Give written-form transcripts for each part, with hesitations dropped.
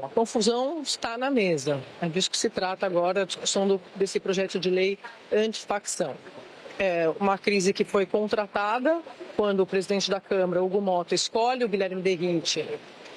A confusão está na mesa. É disso que se trata agora, a discussão desse projeto de lei antifacção. É uma crise que foi contratada quando o presidente da Câmara, Hugo Mota, escolhe o Guilherme Derrite,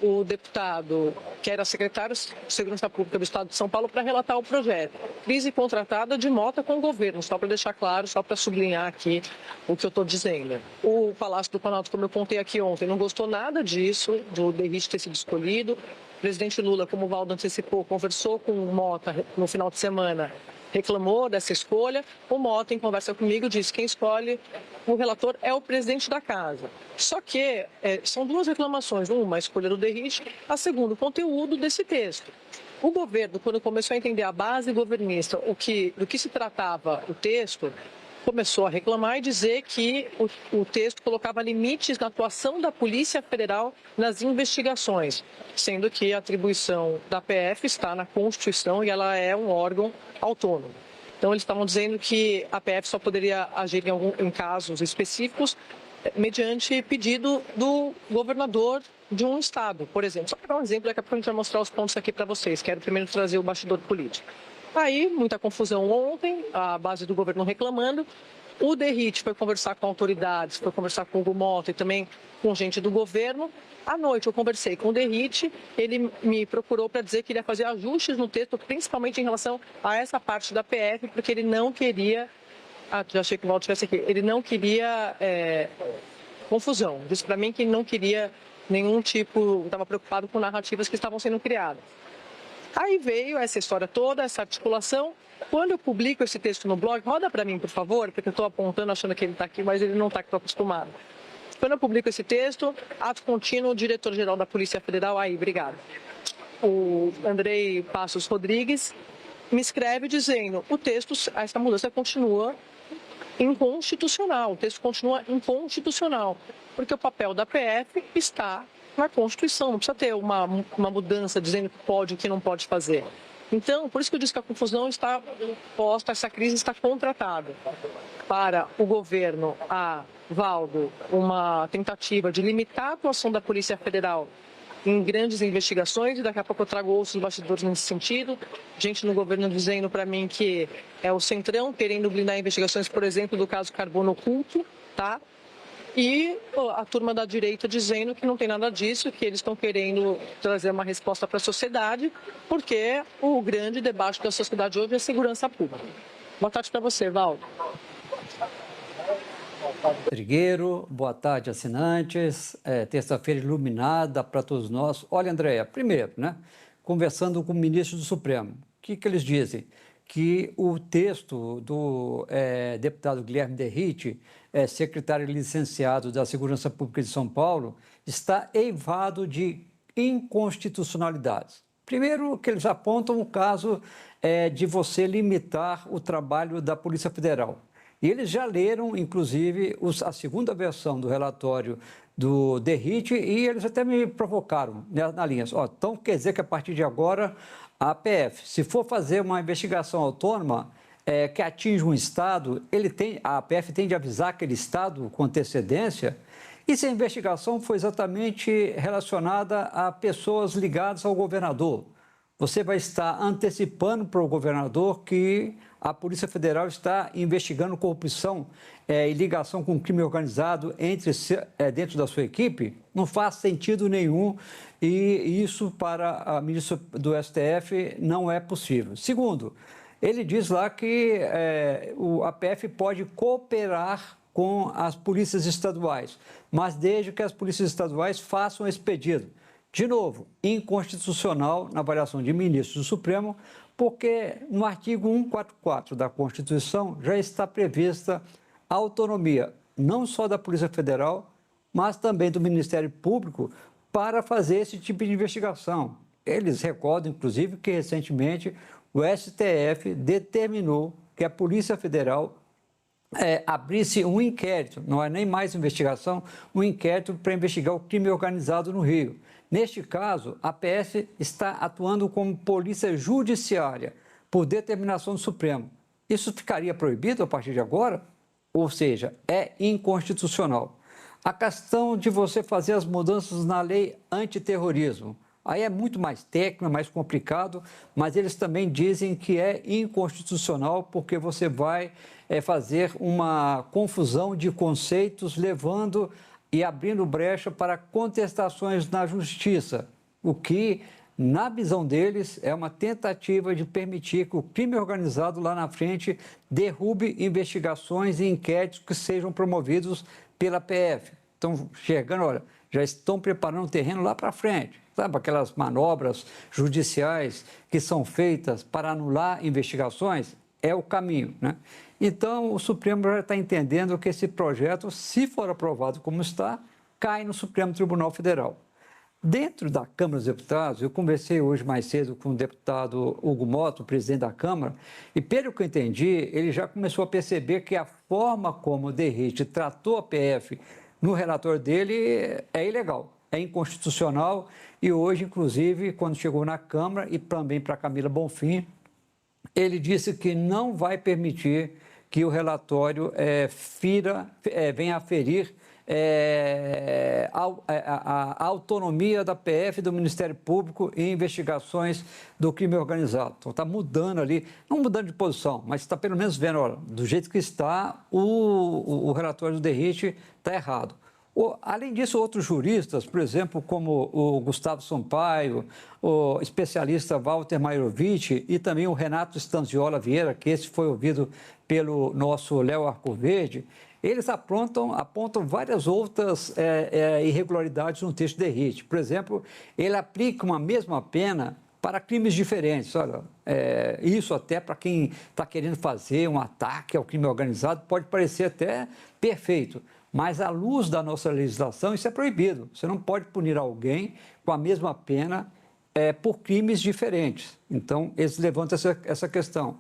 o deputado que era secretário de Segurança Pública do Estado de São Paulo, para relatar o projeto. Crise contratada de Mota com o governo, só para deixar claro, só para sublinhar aqui o que eu estou dizendo. O Palácio do Planalto, como eu contei aqui ontem, não gostou nada disso, do Derrite ter sido escolhido. O presidente Lula, como o Valdo antecipou, conversou com o Mota no final de semana, reclamou dessa escolha. O Mota, em conversa comigo, disse que quem escolhe o relator é o presidente da casa. Só que são duas reclamações. Uma, a escolha do Derrite, a segunda, o conteúdo desse texto. O governo, quando começou a entender a base governista, do que se tratava o texto, começou a reclamar e dizer que o texto colocava limites na atuação da Polícia Federal nas investigações, sendo que a atribuição da PF está na Constituição e ela é um órgão autônomo. Então, eles estavam dizendo que a PF só poderia agir em casos específicos mediante pedido do governador de um estado, por exemplo. Só para dar um exemplo, daqui a pouco a gente vai mostrar os pontos aqui para vocês. Quero primeiro trazer o bastidor político. Aí, muita confusão ontem, a base do governo reclamando. O Derrite foi conversar com autoridades, foi conversar com o Hugo Mota e também com gente do governo. À noite eu conversei com o Derrite, ele me procurou para dizer que ele ia fazer ajustes no texto, principalmente em relação a essa parte da PF, porque ele não queria... já achei que o Valdo estivesse aqui. Ele não queria confusão. Disse para mim que não queria nenhum tipo... Estava preocupado com narrativas que estavam sendo criadas. Aí veio essa história toda, essa articulação. Quando eu publico esse texto no blog, roda para mim, por favor, porque eu estou apontando achando que ele está aqui, mas ele não está, que estou acostumado. Quando eu publico esse texto, ato contínuo, o diretor-geral da Polícia Federal, obrigado, o Andrei Passos Rodrigues, me escreve dizendo: o texto, essa mudança continua inconstitucional, o texto continua inconstitucional, porque o papel da PF está na Constituição, não precisa ter uma mudança dizendo que pode e que não pode fazer. Então, por isso que eu disse que a confusão está posta, essa crise está contratada. Para o governo, Valdo, uma tentativa de limitar a atuação da Polícia Federal em grandes investigações, e daqui a pouco eu trago outros bastidores nesse sentido. Gente no governo dizendo para mim que é o Centrão querendo blindar investigações, por exemplo, do caso Carbono Oculto, tá? E a turma da direita dizendo que não tem nada disso, que eles estão querendo trazer uma resposta para a sociedade, porque o grande debate da sociedade hoje é segurança pública. Boa tarde para você, Valdo. Trigueiro, boa tarde, assinantes. Terça-feira iluminada para todos nós. Olha, Andréia, primeiro, conversando com o ministro do Supremo, o que eles dizem? Que o texto do deputado Guilherme Derrite, secretário licenciado da Segurança Pública de São Paulo, está eivado de inconstitucionalidades. Primeiro, que eles apontam o caso de você limitar o trabalho da Polícia Federal. E eles já leram, inclusive, a segunda versão do relatório do Derrite e eles até me provocaram na linha. Então, quer dizer que a partir de agora, a PF, se for fazer uma investigação autônoma que atinge um Estado, a PF tem de avisar aquele Estado com antecedência. E se a investigação foi exatamente relacionada a pessoas ligadas ao governador, você vai estar antecipando para o governador que a Polícia Federal está investigando corrupção e ligação com crime organizado dentro da sua equipe? Não faz sentido nenhum e isso para a ministra do STF não é possível. Segundo, ele diz lá que a PF pode cooperar com as polícias estaduais, mas desde que as polícias estaduais façam esse pedido. De novo, inconstitucional na avaliação de ministros do Supremo, porque no artigo 144 da Constituição já está prevista a autonomia não só da Polícia Federal, mas também do Ministério Público para fazer esse tipo de investigação. Eles recordam, inclusive, que recentemente o STF determinou que a Polícia Federal abrisse um inquérito, não é nem mais investigação, um inquérito para investigar o crime organizado no Rio. Neste caso, a PF está atuando como polícia judiciária, por determinação do Supremo. Isso ficaria proibido a partir de agora? Ou seja, é inconstitucional. A questão de você fazer as mudanças na lei antiterrorismo. Aí é muito mais técnico, mais complicado, mas eles também dizem que é inconstitucional porque você vai fazer uma confusão de conceitos, levando e abrindo brecha para contestações na justiça, o que, na visão deles, é uma tentativa de permitir que o crime organizado lá na frente derrube investigações e inquéritos que sejam promovidos pela PF. Estão chegando, olha, já estão preparando o terreno lá para frente. Sabe aquelas manobras judiciais que são feitas para anular investigações? É o caminho, né? Então, o Supremo já está entendendo que esse projeto, se for aprovado como está, cai no Supremo Tribunal Federal. Dentro da Câmara dos Deputados, eu conversei hoje mais cedo com o deputado Hugo Mota, presidente da Câmara, e pelo que eu entendi, ele já começou a perceber que a forma como o Derrite tratou a PF no relatório dele é ilegal, é inconstitucional, e hoje, inclusive, quando chegou na Câmara e também para Camila Bonfim, ele disse que não vai permitir que o relatório venha a ferir a autonomia da PF, do Ministério Público em investigações do crime organizado. Então, está mudando ali, não mudando de posição, mas está pelo menos vendo, olha, do jeito que está, o relatório do Derrite está errado. Além disso, outros juristas, por exemplo, como o Gustavo Sampaio, o especialista Walter Mairovich e também o Renato Stanziola Vieira, que esse foi ouvido pelo nosso Léo Arcoverde, eles apontam várias outras irregularidades no texto de Derrite. Por exemplo, ele aplica uma mesma pena para crimes diferentes. Olha, isso até para quem está querendo fazer um ataque ao crime organizado pode parecer até perfeito, mas à luz da nossa legislação isso é proibido. Você não pode punir alguém com a mesma pena por crimes diferentes. Então, eles levantam essa questão.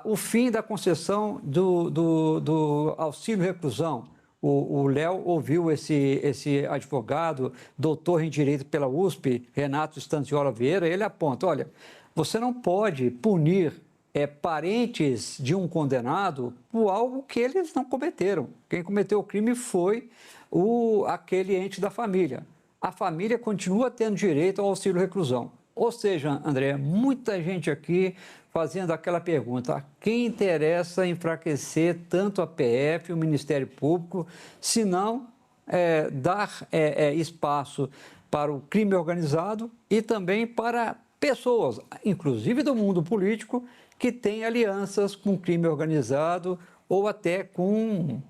O fim da concessão do auxílio-reclusão. O Léo ouviu esse advogado, doutor em Direito pela USP, Renato Stanziola Vieira, ele aponta, olha, você não pode punir parentes de um condenado por algo que eles não cometeram. Quem cometeu o crime foi aquele ente da família. A família continua tendo direito ao auxílio-reclusão. Ou seja, André, muita gente aqui fazendo aquela pergunta, a quem interessa enfraquecer tanto a PF e o Ministério Público, se não dar espaço para o crime organizado e também para pessoas, inclusive do mundo político, que têm alianças com o crime organizado ou até com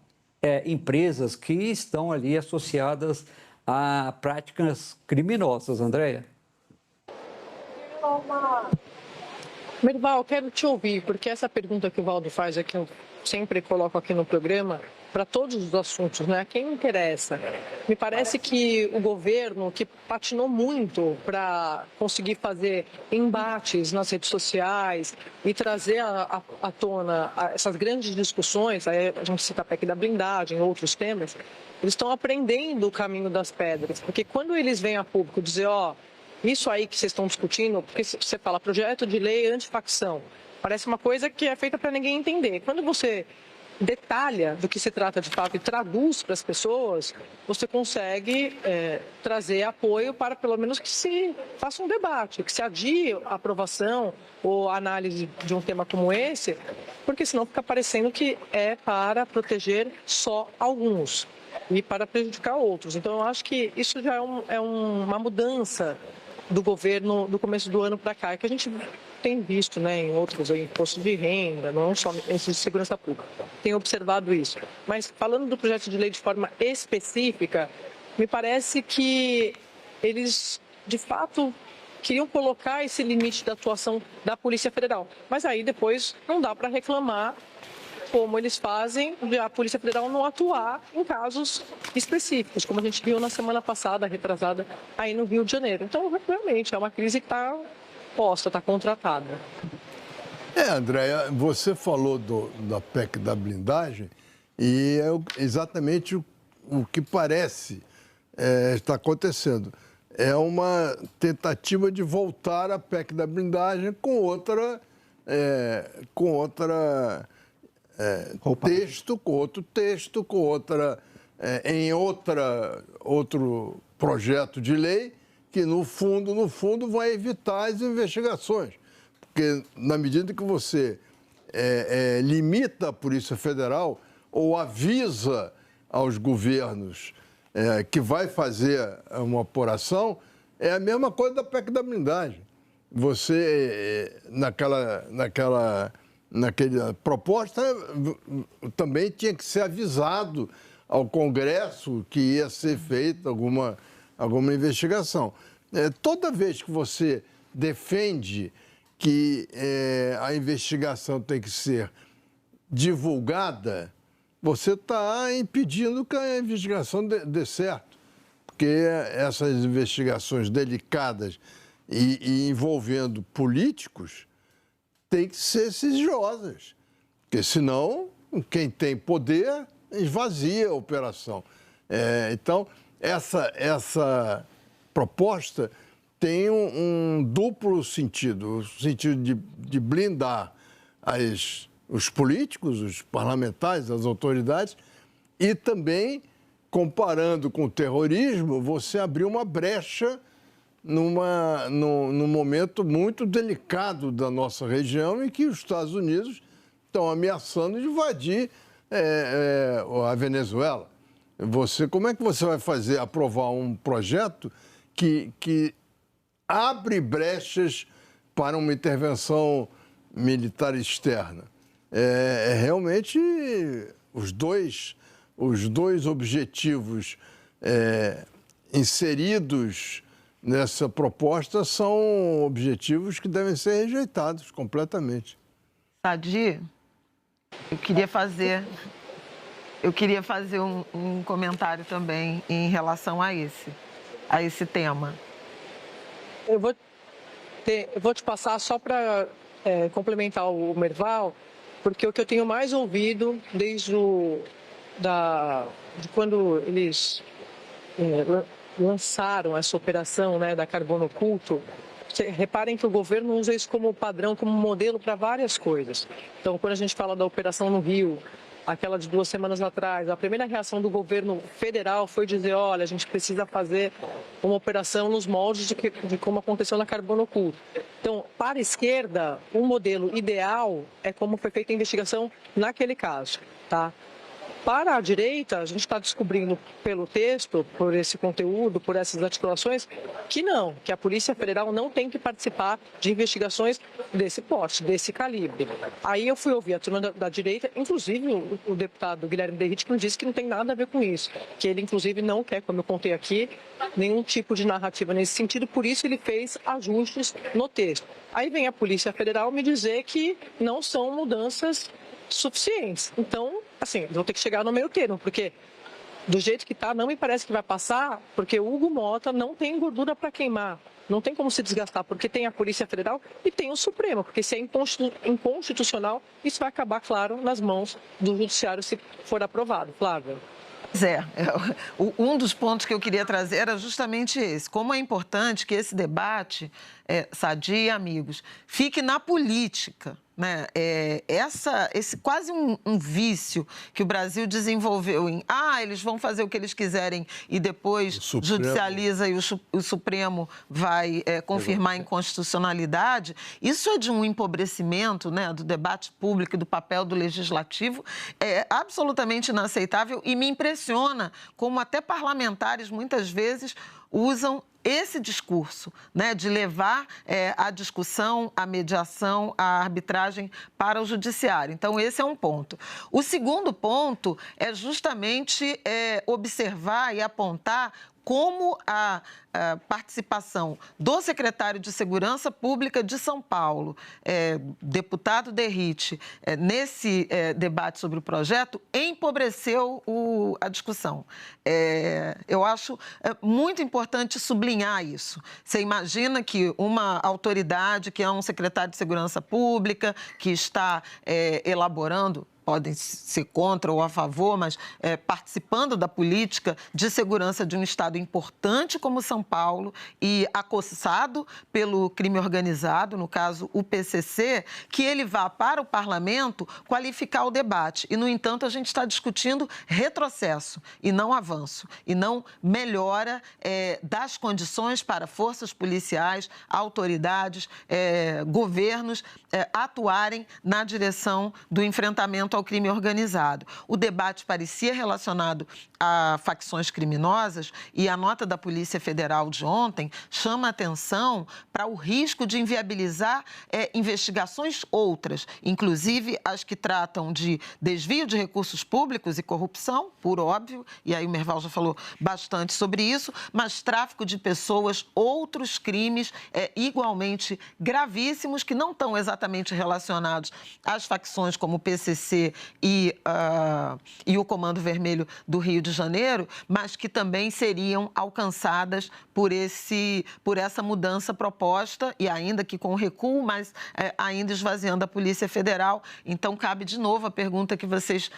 empresas que estão ali associadas a práticas criminosas, Andréia. Merval, quero te ouvir, porque essa pergunta que o Valdo faz aqui, eu sempre coloco aqui no programa, para todos os assuntos, né? Quem interessa? Me parece que o governo, que patinou muito para conseguir fazer embates nas redes sociais e trazer à tona essas grandes discussões, aí a gente cita a PEC da blindagem, outros temas, eles estão aprendendo o caminho das pedras, porque quando eles vêm a público dizer, isso aí que vocês estão discutindo, porque você fala projeto de lei antifacção, parece uma coisa que é feita para ninguém entender. Quando você detalha do que se trata de fato e traduz para as pessoas, você consegue trazer apoio para pelo menos que se faça um debate, que se adie a aprovação ou a análise de um tema como esse, porque senão fica parecendo que é para proteger só alguns e para prejudicar outros. Então, eu acho que isso já é uma mudança do governo do começo do ano para cá, que a gente tem visto, né, em outros impostos de renda, não só em segurança pública. Tem observado isso. Mas falando do projeto de lei de forma específica, me parece que eles, de fato, queriam colocar esse limite da atuação da Polícia Federal. Mas aí depois não dá para reclamar como eles fazem a Polícia Federal não atuar em casos específicos, como a gente viu na semana passada, retrasada, aí no Rio de Janeiro. Então, realmente, é uma crise que está posta, está contratada. Andréia, você falou da PEC da blindagem e é exatamente o que parece estar acontecendo. É uma tentativa de voltar à PEC da blindagem com outro texto, outro projeto de lei que, no fundo, vai evitar as investigações. Porque, na medida que você limita a Polícia Federal ou avisa aos governos que vai fazer uma apuração, é a mesma coisa da PEC da blindagem. Você, naquela proposta, também tinha que ser avisado ao Congresso que ia ser feita alguma investigação. Toda vez que você defende que a investigação tem que ser divulgada, você está impedindo que a investigação dê certo. Porque essas investigações delicadas e envolvendo políticos têm que ser sigilosas. Porque, senão, quem tem poder esvazia a operação. Então, essa proposta tem um duplo sentido. O sentido de blindar os políticos, os parlamentares, as autoridades, e também, comparando com o terrorismo, você abriu uma brecha num momento muito delicado da nossa região em que os Estados Unidos estão ameaçando invadir a Venezuela. Como é que você vai aprovar um projeto que abre brechas para uma intervenção militar externa? Realmente os dois objetivos inseridos nessa proposta são objetivos que devem ser rejeitados completamente. Sadi, eu queria fazer um comentário também em relação a esse tema. Eu vou te passar só para complementar o Merval, porque o que eu tenho mais ouvido desde de quando eles lançaram essa operação, né, da Carbono Oculto, reparem que o governo usa isso como padrão, como modelo para várias coisas. Então, quando a gente fala da operação no Rio, aquela de 2 semanas atrás, a primeira reação do governo federal foi dizer, olha, a gente precisa fazer uma operação nos moldes de como aconteceu na Carbono Oculto. Então, para a esquerda, o modelo ideal é como foi feita a investigação naquele caso, tá? Para a direita, a gente está descobrindo pelo texto, por esse conteúdo, por essas articulações, que a Polícia Federal não tem que participar de investigações desse porte, desse calibre. Aí eu fui ouvir a turma da direita, inclusive o deputado Guilherme Derrite, que me disse que não tem nada a ver com isso, que ele, inclusive, não quer, como eu contei aqui, nenhum tipo de narrativa nesse sentido, por isso ele fez ajustes no texto. Aí vem a Polícia Federal me dizer que não são mudanças suficientes. Então, assim, vou ter que chegar no meio termo, porque do jeito que está, não me parece que vai passar, porque o Hugo Mota não tem gordura para queimar, não tem como se desgastar, porque tem a Polícia Federal e tem o Supremo, porque se é inconstitucional, isso vai acabar, claro, nas mãos do Judiciário se for aprovado. Flávia. Pois um dos pontos que eu queria trazer era justamente esse. Como é importante que esse debate, Sadi e amigos, fique na política, né? Esse quase um vício que o Brasil desenvolveu em eles vão fazer o que eles quiserem e depois judicializa e o Supremo vai confirmar a inconstitucionalidade. Isso é de um empobrecimento, né, do debate público e do papel do legislativo, absolutamente inaceitável, e me impressiona como até parlamentares muitas vezes usam esse discurso, né, de levar a discussão, a mediação, a arbitragem para o judiciário. Então, esse é um ponto. O segundo ponto é justamente observar e apontar como a participação do secretário de Segurança Pública de São Paulo, deputado Derrite, nesse debate sobre o projeto, empobreceu a discussão. Eu acho muito importante sublinhar isso. Você imagina que uma autoridade, que é um secretário de Segurança Pública, que está elaborando podem ser contra ou a favor, mas participando da política de segurança de um estado importante como São Paulo e acossado pelo crime organizado, no caso o PCC, que ele vá para o parlamento qualificar o debate. E, no entanto, a gente está discutindo retrocesso e não avanço, e não melhora das condições para forças policiais, autoridades, governos atuarem na direção do enfrentamento ao crime organizado. O debate parecia relacionado a facções criminosas e a nota da Polícia Federal de ontem chama atenção para o risco de inviabilizar investigações outras, inclusive as que tratam de desvio de recursos públicos e corrupção, por óbvio, e aí o Merval já falou bastante sobre isso, mas tráfico de pessoas, outros crimes igualmente gravíssimos que não estão exatamente relacionados às facções como o PCC e o Comando Vermelho do Rio de Janeiro, mas que também seriam alcançadas por essa mudança proposta, e ainda que com recuo, mas ainda esvaziando a Polícia Federal. Então, cabe de novo a pergunta que vocês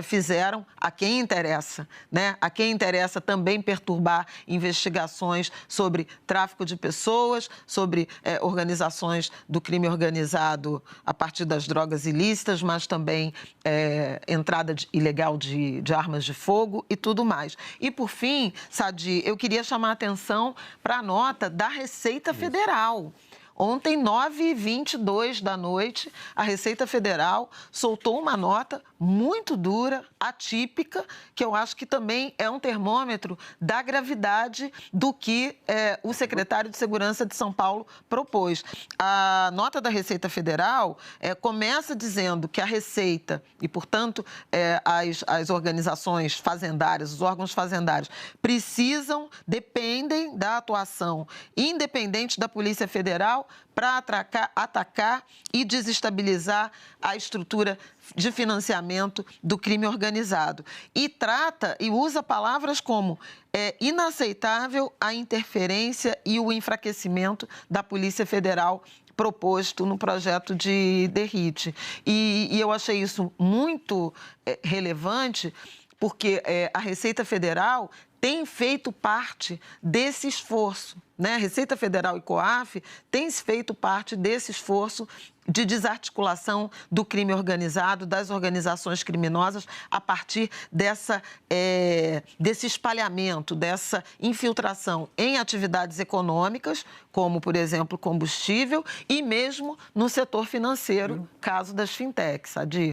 fizeram: a quem interessa, né? A quem interessa também perturbar investigações sobre tráfico de pessoas, sobre organizações do crime organizado a partir das drogas ilícitas, mas também entrada ilegal de armas de fogo e tudo mais. E, por fim, Sadi, eu queria chamar a atenção para a nota da Receita Federal. Ontem, 9h22 da noite, a Receita Federal soltou uma nota muito dura, atípica, que eu acho que também é um termômetro da gravidade do que o secretário de Segurança de São Paulo propôs. A nota da Receita Federal começa dizendo que a Receita e, portanto, as organizações fazendárias, os órgãos fazendários, dependem da atuação independente da Polícia Federal para atacar e desestabilizar a estrutura de financiamento do crime organizado. E usa palavras como inaceitável a interferência e o enfraquecimento da Polícia Federal proposto no projeto de DERIT. E eu achei isso muito relevante, porque a Receita Federal tem feito parte desse esforço, né? A Receita Federal e COAF têm feito parte desse esforço de desarticulação do crime organizado, das organizações criminosas, a partir desse espalhamento, dessa infiltração em atividades econômicas, como, por exemplo, combustível, e mesmo no setor financeiro, caso das fintechs, Sadi.